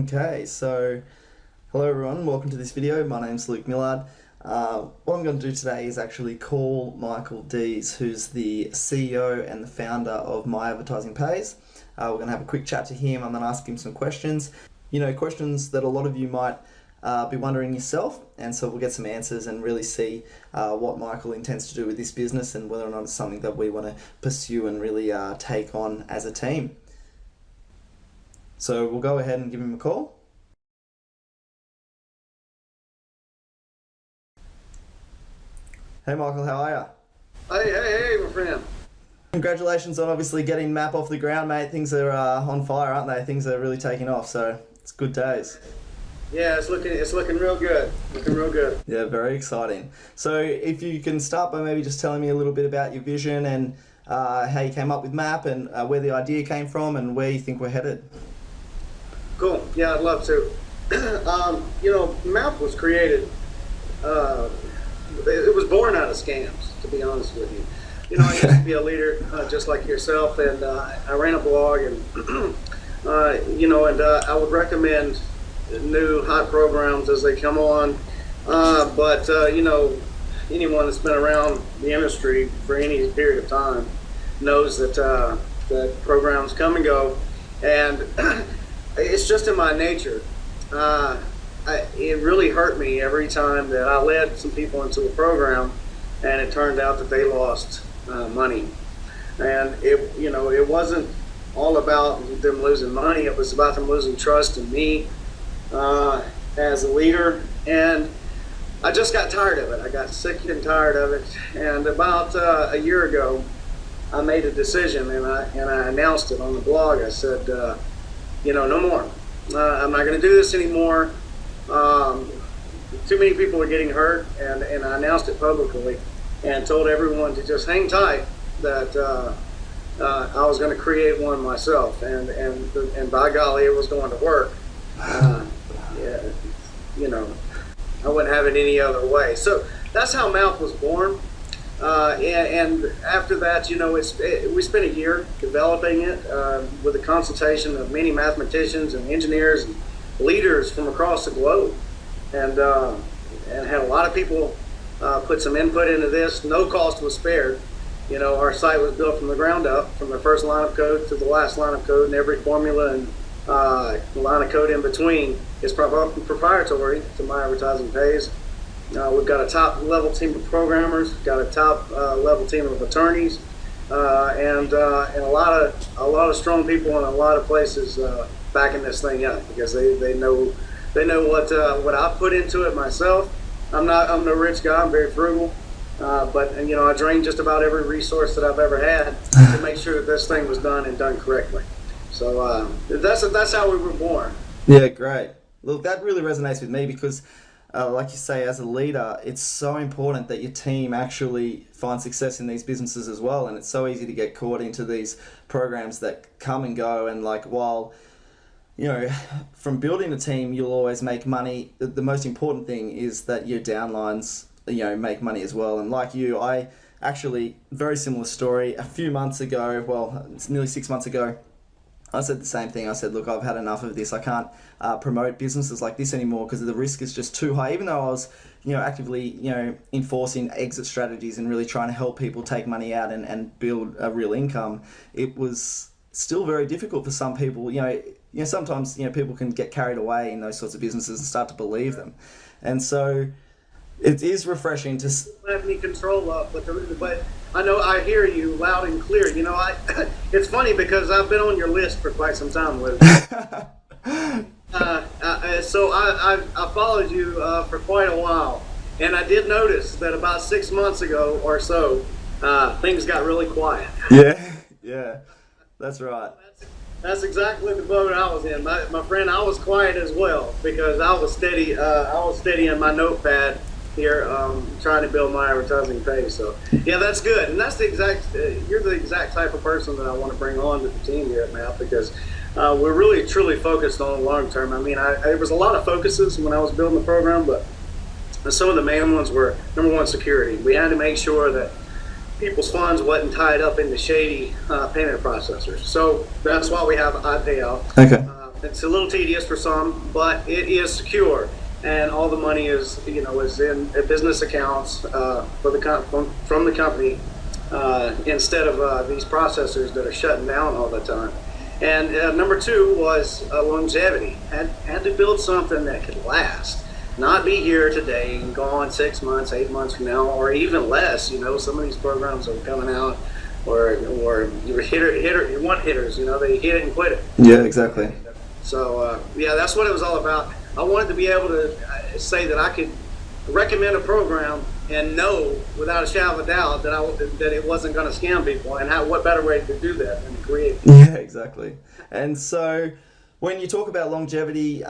Okay, so hello everyone, welcome to this video. My name's Luke Millard. What I'm going to do today is actually call Michael Dees, who's the CEO and the founder of My Advertising Pays. We're going to have a quick chat to him. I'm going to ask him some questions. Questions that a lot of you might be wondering yourself, and so we'll get some answers and really see what Michael intends to do with this business and whether or not it's something that we want to pursue and really take on as a team. So we'll go ahead and give him a call. Hey Michael, how are you? Hey, my friend. Congratulations on obviously getting M.A.P off the ground, mate. Things are on fire, aren't they? Things are really taking off, so it's good days. Yeah, it's looking real good. Looking real good. Yeah, very exciting. So if you can start by maybe just telling me a little bit about your vision and how you came up with M.A.P and where the idea came from and where you think we're headed. Cool. Yeah, I'd love to. M.A.P was created. It was born out of scams, to be honest with you. I used to be a leader just like yourself, and I ran a blog, and I would recommend new hot programs as they come on. But anyone that's been around the industry for any period of time knows that programs come and go, and it's just in my nature. It really hurt me every time that I led some people into a program and it turned out that they lost money. And it wasn't all about them losing money, it was about them losing trust in me as a leader. And I just got tired of it. I got sick and tired of it. And about a year ago, I made a decision, and I announced it on the blog. I said, no more. I'm not going to do this anymore. Too many people are getting hurt, and I announced it publicly and told everyone to just hang tight, that I was going to create one myself, and by golly, it was going to work. I wouldn't have it any other way. So that's how M.A.P was born. And after that, we spent a year developing it with a consultation of many mathematicians and engineers and leaders from across the globe, and had a lot of people put some input into this. No cost was spared. Our site was built from the ground up, from the first line of code to the last line of code, and every formula and line of code in between is proprietary to My Advertising Pays. We've got a top level team of programmers, got a top level team of attorneys, and a lot of strong people in a lot of places backing this thing up, because they know what I put into it myself. I'm no rich guy. I'm very frugal, but I drained just about every resource that I've ever had to make sure that this thing was done and done correctly. So that's how we were born. Yeah, great. Look, that really resonates with me because, like you say, as a leader, it's so important that your team actually find success in these businesses as well. And it's so easy to get caught into these programs that come and go. And while from building a team, you'll always make money, the most important thing is that your downlines, make money as well. And like you, I actually, very similar story, a few months ago, well, it's nearly 6 months ago, I said the same thing. I said, look, I've had enough of this. I can't promote businesses like this anymore because the risk is just too high. Even though I was, actively, enforcing exit strategies and really trying to help people take money out and build a real income, it was still very difficult for some people. Sometimes, people can get carried away in those sorts of businesses and start to believe them. And so it is refreshing to... I don't have any control of, but I know I hear you loud and clear. It's funny because I've been on your list for quite some time, Luke. So I followed you for quite a while, and I did notice that about 6 months ago or so, things got really quiet. Yeah, that's right. That's exactly the boat I was in, my friend. I was quiet as well because I was steady. I was steady in my notepad here, trying to build My Advertising Pays. So yeah, that's good, and that's you're the exact type of person that I want to bring on to the team here at M.A.P, because we're really truly focused on the long term. I mean, there was a lot of focuses when I was building the program, but some of the main ones were, number one, security. We had to make sure that people's funds wasn't tied up into shady payment processors. So that's why we have iPayout. Okay. It's a little tedious for some, but it is secure, and all the money is is in business accounts for from the company instead of these processors that are shutting down all the time. And number two was longevity. Had to build something that could last, not be here today and gone 6 months, 8 months from now, or even less. Some of these programs are coming out, or you want hitters. They hit it and quit it. Yeah, exactly. So yeah, that's what it was all about. I wanted to be able to say that I could recommend a program and know without a shadow of a doubt that it wasn't going to scam people. And what better way to do that than to create? Yeah, exactly. And so, when you talk about longevity,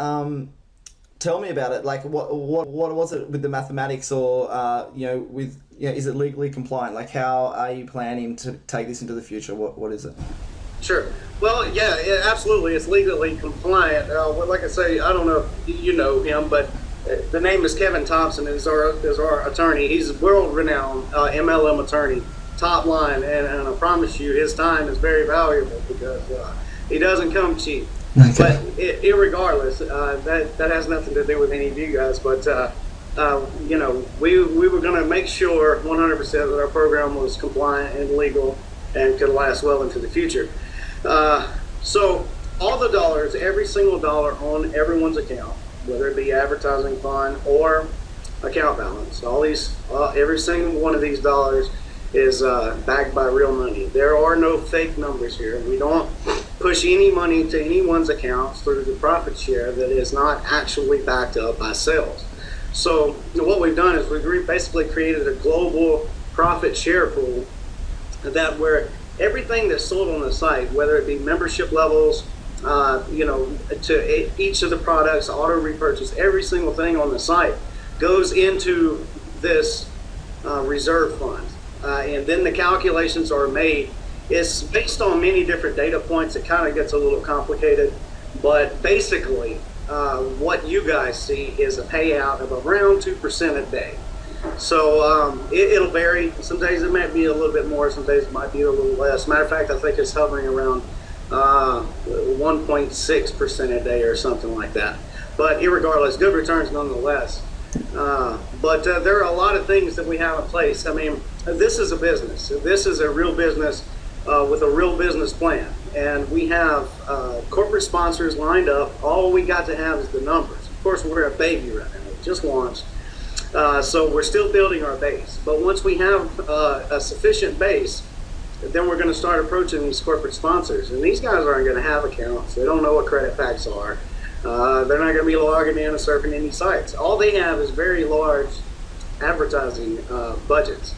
tell me about it. Like, what was it with the mathematics, or is it legally compliant? Like, how are you planning to take this into the future? What is it? Sure. Well, yeah, absolutely. It's legally compliant. Like I say, I don't know if you know him, but the name is Kevin Thompson. Is our attorney. He's a world-renowned MLM attorney, top line, and I promise you, his time is very valuable because he doesn't come cheap. Okay. But irregardless, that has nothing to do with any of you guys. But we were going to make sure 100% that our program was compliant and legal and could last well into the future. So all the dollars, every single dollar on everyone's account, whether it be advertising fund or account balance, every single one of these dollars is backed by real money. There are no fake numbers here. We don't push any money to anyone's accounts through the profit share that is not actually backed up by sales. So what we've done is we've basically created a global profit share pool that where everything that's sold on the site, whether it be membership levels, to each of the products, auto repurchase, every single thing on the site goes into this reserve fund. And then the calculations are made. It's based on many different data points. It kind of gets a little complicated, but basically what you guys see is a payout of around 2% a day. So it'll vary. Some days it might be a little bit more, some days it might be a little less. Matter of fact, I think it's hovering around 1.6% a day or something like that. But irregardless, good returns nonetheless. But there are a lot of things that we have in place. I mean, this is a business. This is a real business with a real business plan. And we have corporate sponsors lined up. All we got to have is the numbers. Of course, we're a baby right now. We just launched. So we're still building our base. But once we have a sufficient base, then we're going to start approaching these corporate sponsors. And these guys aren't going to have accounts. They don't know what credit packs are. They're not going to be logging in and surfing any sites. All they have is very large advertising budgets.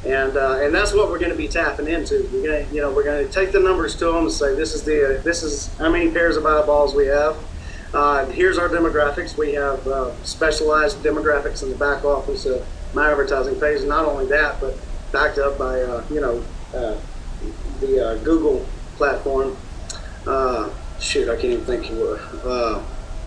And that's what we're going to be tapping into. We're going to take the numbers to them and say, this is how many pairs of eyeballs we have. Here's our demographics. We have specialized demographics in the back office of my advertising page. Not only that, but backed up by the Google platform. Shoot, I can't even think you were.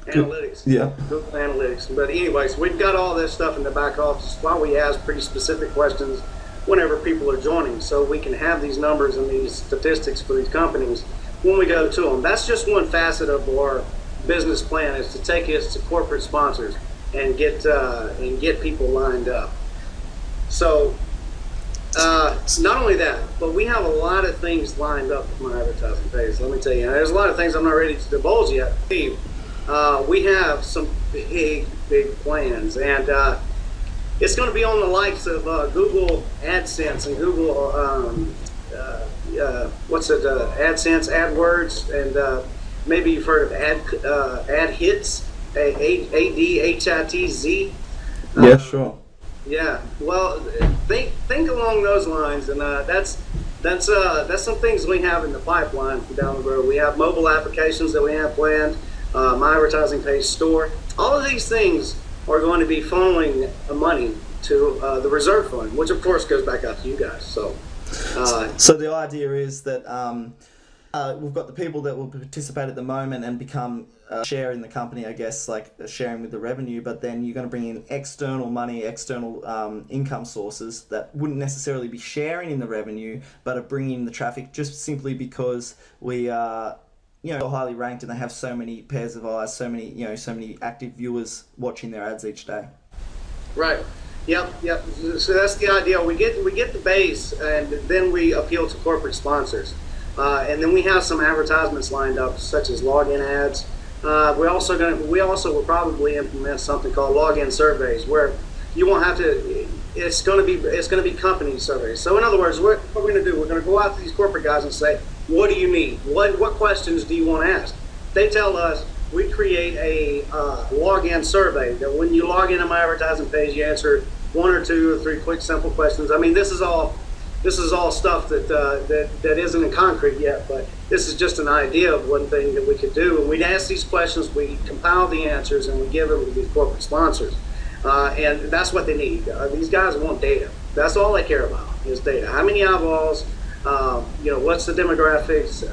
Analytics. Yeah. Google Analytics. But anyways, we've got all this stuff in the back office while we ask pretty specific questions whenever people are joining, so we can have these numbers and these statistics for these companies when we go to them. That's just one facet of our business plan, is to take us to corporate sponsors and get people lined up. So not only that, but we have a lot of things lined up with my advertising page. Let me tell you, there's a lot of things I'm not ready to divulge yet. We have some big plans, and it's going to be on the likes of Google AdSense and Google AdSense, AdWords, and maybe you've heard of AdHitz, AdHitz. Yeah, sure. Yeah, well, think along those lines, and that's some things we have in the pipeline down the road. We have mobile applications that we have planned, my advertising page store. All of these things are going to be funneling money to the reserve fund, which of course goes back out to you guys. So the idea is that we've got the people that will participate at the moment and become share in the company, I guess, like sharing with the revenue, but then you're going to bring in external money, external income sources that wouldn't necessarily be sharing in the revenue, but are bringing the traffic just simply because we are highly ranked and they have so many pairs of eyes, so many active viewers watching their ads each day. Right. Yep. Yep. So that's the idea. We get the base, and then we appeal to corporate sponsors, and then we have some advertisements lined up, such as login ads. We also will probably implement something called login surveys, where you won't have to. It's going to be company surveys. So in other words, what we're going to do, we're going to go out to these corporate guys and say, what do you need? What questions do you want to ask? They tell us. We create a login survey that when you log into my advertising page, you answer 1 or 2 or 3 quick, simple questions. I mean, this is all stuff that isn't in concrete yet, but this is just an idea of one thing that we could do. And we'd ask these questions, we compile the answers, and we give them to these corporate sponsors. And that's what they need. These guys want data. That's all they care about is data. How many eyeballs? What's the demographics?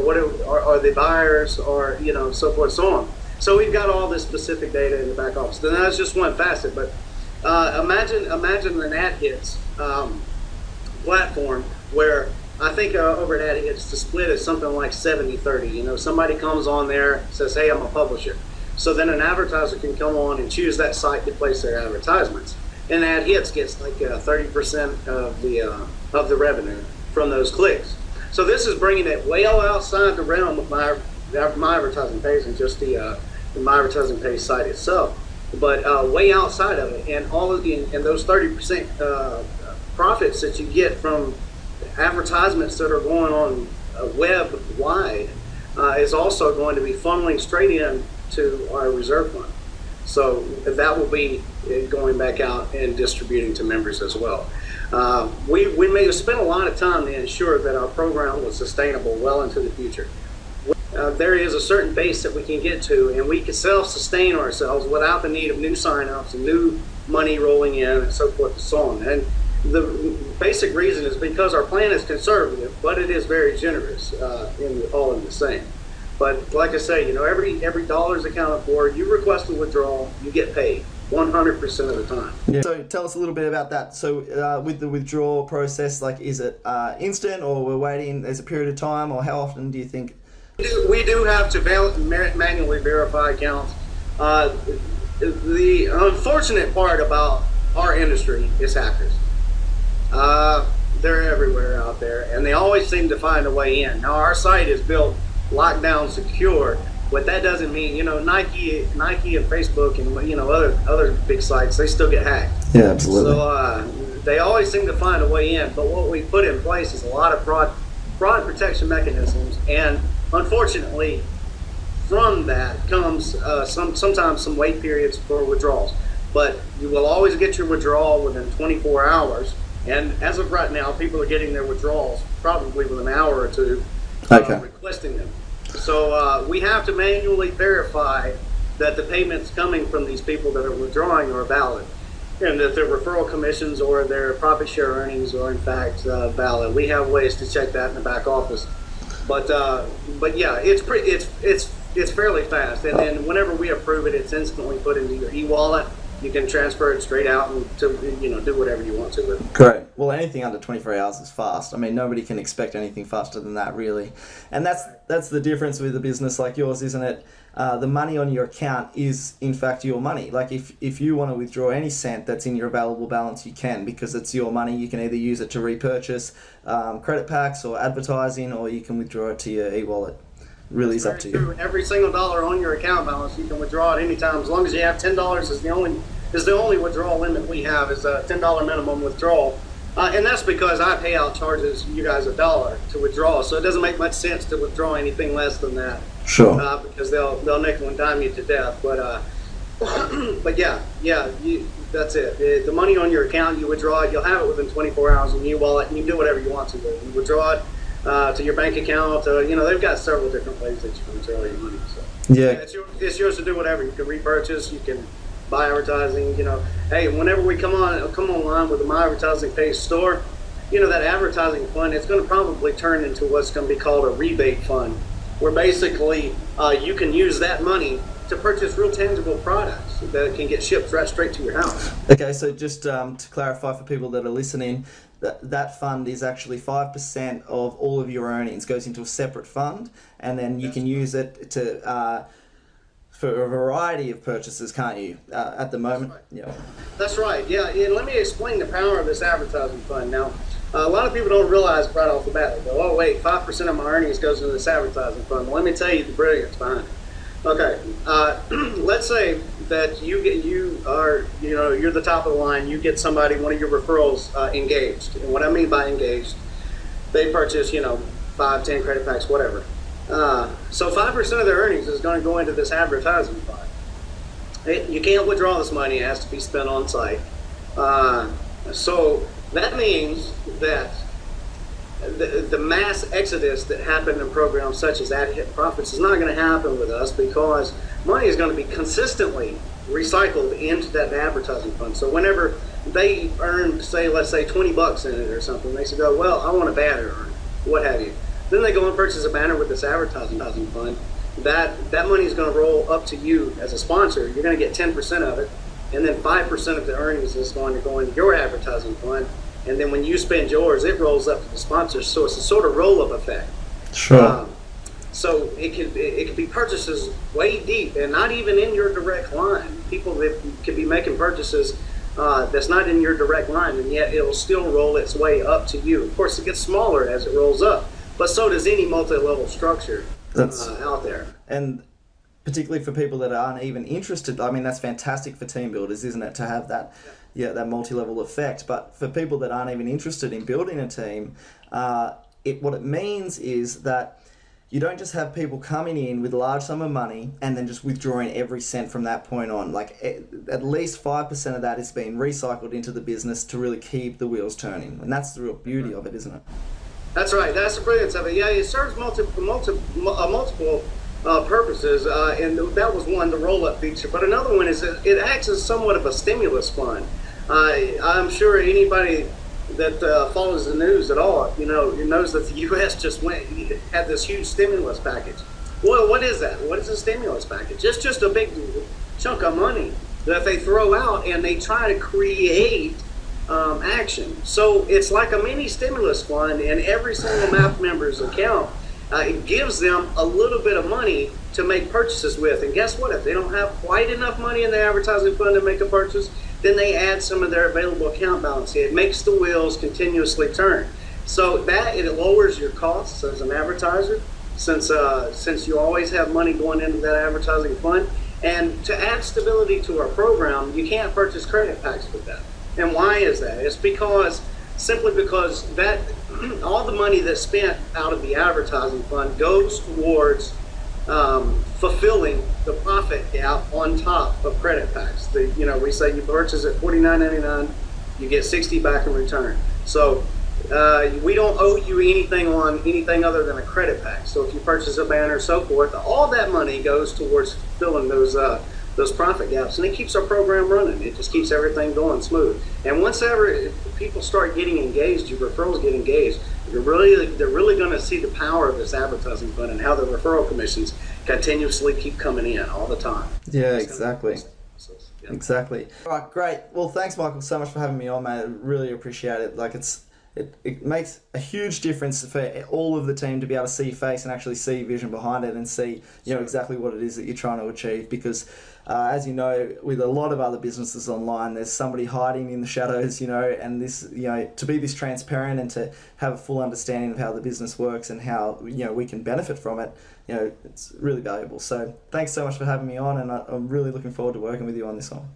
What are the buyers, or so forth, so on. So we've got all this specific data in the back office. Then that's just one facet. But imagine an ad hits platform where I think over at ad hits the split is something like 70-30. Somebody comes on there, says, "Hey, I'm a publisher." So then an advertiser can come on and choose that site to place their advertisements, and ad hits gets like 30% of the revenue from those clicks. So this is bringing it way outside the realm of my advertising page and just the my advertising page site itself, but way outside of it, and and those 30% profits that you get from advertisements that are going on web wide is also going to be funneling straight in to our reserve fund. So that will be going back out and distributing to members as well. We may have spent a lot of time to ensure that our program was sustainable well into the future. There is a certain base that we can get to, and we can self-sustain ourselves without the need of new sign-ups and new money rolling in and so forth and so on. And the basic reason is because our plan is conservative, but it is very generous, all in the same. But like I say, every dollar is accounted for. You request a withdrawal, you get paid 100% of the time. Yeah. So tell us a little bit about that. So with the withdrawal process, like, is it instant, or we're waiting? There's a period of time, or how often do you think? We do have to manually verify accounts. The unfortunate part about our industry is hackers. They're everywhere out there, and they always seem to find a way in. Now, our site is built lockdown secure. What that doesn't mean, Nike and Facebook and other big sites, they still get hacked. Yeah, absolutely. So they always seem to find a way in. But what we put in place is a lot of fraud protection mechanisms, and unfortunately, from that comes sometimes some wait periods for withdrawals. But you will always get your withdrawal within 24 hours. And as of right now, people are getting their withdrawals probably within an hour or two requesting them. So we have to manually verify that the payments coming from these people that are withdrawing are valid, and that their referral commissions or their profit share earnings are in fact valid. We have ways to check that in the back office, but yeah, it's fairly fast, and then whenever we approve it, it's instantly put into your e-wallet. You can transfer it straight out and do whatever you want to with it. Great. Well, anything under 24 hours is fast. I mean, nobody can expect anything faster than that, really. And that's the difference with a business like yours, isn't it? The money on your account is, in fact, your money. Like, if you want to withdraw any cent that's in your available balance, you can, because it's your money. You can either use it to repurchase credit packs or advertising, or you can withdraw it to your e-wallet. Really is up to you. Every single dollar on your account balance, you can withdraw at any time, as long as you have $10 is the only withdrawal limit we have, is a $10 minimum withdrawal, and that's because our payout charges you guys $1 to withdraw, so it doesn't make much sense to withdraw anything less than that. Sure. Because they'll nickel and dime you to death. But but yeah, that's it. The money on your account, you withdraw it, you'll have it within 24 hours in your wallet, and you can do whatever you want to. You withdraw it to your bank account. They've got several different ways that you can withdraw your money. So yeah, it's yours to do whatever. You can repurchase. You can buy advertising. Hey, whenever we come online with the My Advertising Page store, that advertising fund, it's going to probably turn into what's going to be called a rebate fund, where basically you can use that money to purchase real tangible products that can get shipped right straight to your house. Okay, so just to clarify for people that are listening, that fund is actually 5% of all of your earnings goes into a separate fund, and then you can use it to for a variety of purchases, can't you? At the moment, yeah. That's right. Yeah, and let me explain the power of this advertising fund. Now, a lot of people don't realize right off the bat. They go, "Oh, wait, 5% of my earnings goes into this advertising fund." Well, let me tell you the brilliance behind it. Okay, let's say that you're the top of the line. You get somebody, one of your referrals, engaged. And what I mean by engaged, they purchase, 5, 10 credit packs, whatever. So 5% of their earnings is going to go into this advertising fund. You can't withdraw this money; it has to be spent on site. So that means that the mass exodus that happened in programs such as Ad Hit Profits is not going to happen with us, because money is going to be consistently recycled into that advertising fund. So whenever they earn, let's say $20 in it or something, they say, "Oh, well, I want a banner," or what have you. Then they go and purchase a banner with this advertising fund. That money is going to roll up to you as a sponsor. You're going to get 10% of it, and then 5% of the earnings is going to go into your advertising fund. And then when you spend yours, it rolls up to the sponsors. So it's a sort of roll-up effect. Sure. So it could be purchases way deep and not even in your direct line. People that could be making purchases that's not in your direct line, and yet it'll still roll its way up to you. Of course, it gets smaller as it rolls up, but so does any multi-level structure out there. And particularly for people that aren't even interested, I mean, that's fantastic for team builders, isn't it, to have that, that multi-level effect. But for people that aren't even interested in building a team, what it means is that you don't just have people coming in with a large sum of money and then just withdrawing every cent from that point on. Like, at least 5% of that is being recycled into the business to really keep the wheels turning. And that's the real beauty of it, isn't it? That's right. That's the brilliance of it. Yeah, it serves multiple purposes, and that was one, the roll-up feature. But another one is it acts as somewhat of a stimulus fund. I'm sure anybody that follows the news at all, knows that the U.S. just had this huge stimulus package. Well, what is that? What is a stimulus package? It's just a big chunk of money that they throw out, and they try to create action. So it's like a mini stimulus fund, and every single M.A.P member's account, it gives them a little bit of money to make purchases with. And guess what? If they don't have quite enough money in the advertising fund to make a purchase, then they add some of their available account balance. It makes the wheels continuously turn. So it lowers your costs as an advertiser, since you always have money going into that advertising fund. And to add stability to our program, you can't purchase credit packs with that. And why is that? It's simply because that all the money that's spent out of the advertising fund goes towards fulfilling the profit gap on top of credit packs. We say you purchase at $49.99, you get $60 back in return. So we don't owe you anything on anything other than a credit pack. So if you purchase a banner, so forth, all that money goes towards filling those profit gaps, and it keeps our program running. It just keeps everything going smooth. And once ever people start getting engaged, your referrals get engaged, they're really going to see the power of this advertising fund and how the referral commissions continuously keep coming in all the time. Yeah, exactly. Exactly. All right, great. Well, thanks, Michael, so much for having me on, mate. I really appreciate it. Like, it makes a huge difference for all of the team to be able to see your face and actually see vision behind it and see, exactly what it is that you're trying to achieve. Because, as you know, with a lot of other businesses online, there's somebody hiding in the shadows, and this, to be this transparent and to have a full understanding of how the business works and how, we can benefit from it, it's really valuable. So thanks so much for having me on, and I'm really looking forward to working with you on this one.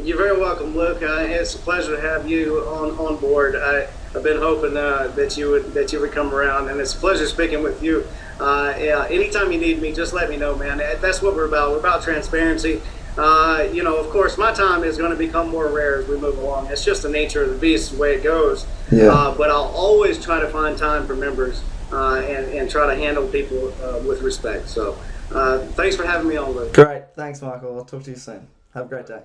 You're very welcome, Luke. It's a pleasure to have you on board. I've been hoping that you would come around, and it's a pleasure speaking with you. Anytime you need me, just let me know, man. That's what we're about. We're about transparency. Of course, my time is going to become more rare as we move along. It's just the nature of the beast, the way it goes. Yeah. But I'll always try to find time for members and try to handle people with respect. So thanks for having me on, Luke. Great. Thanks, Michael. I'll talk to you soon. Have a great day.